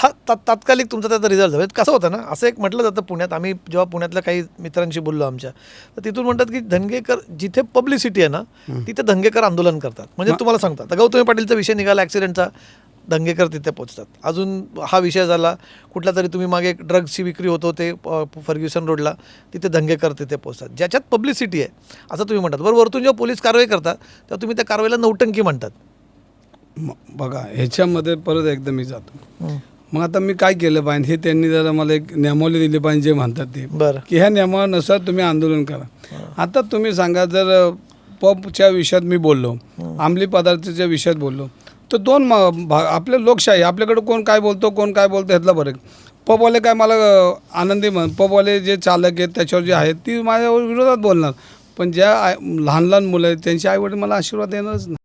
हा तात्कालिक तुमचा त्याचा रिझल्ट झाला. कसं होतं ना, असं एक म्हटलं जातं पुण्यात, आम्ही जेव्हा पुण्यातल्या काही मित्रांशी बोललो आमच्या, तर तिथून म्हणतात की धंगेकर जिथे पब्लिसिटी आहे ना तिथे धंगेकर आंदोलन करतात. म्हणजे तुम्हाला सांगतात, आता गौतमी पाटीलचा विषय निघाला ॲक्सिडेंटचा, दंगेकर तिथे पोहोचतात. अजून हा विषय झाला कुठला तरी, तुम्ही मागे ड्रग्सची विक्री होतो ते फर्ग्युसन रोडला, तिथे दंगेकर तिथे पोहोचतात. ज्याच्यात पब्लिसिटी आहे असं तुम्ही म्हणतात. बरं, वरतून जेव्हा पोलीस कारवाई करतात तेव्हा तुम्ही त्या कारवाईला नौटंकी म्हणतात. बघा ह्याच्यामध्ये परत एकदा मी जातो. मग आता मी काय केलं पाहिजे हे त्यांनी जरा मला एक नियमावली दिली पाहिजे, जे म्हणतात ते बरं, की ह्या नियमानुसार तुम्ही आंदोलन करा. आता तुम्ही सांगा, जर पबच्या विषयात मी बोललो, अंमली पदार्थाच्या विषयात बोललो, तर दोन आपल्या लोकशाही, आपल्याकडे कोण काय बोलतो ह्यातला फरक. पबवाले काय मला आनंदी पबवाले जे चालक आहेत त्याच्यावर जे आहेत ती माझ्या विरोधात बोलणार, पण ज्या लहान लहान मुलं आहेत त्यांचे आईवडील मला आशीर्वाद देणारच नाही.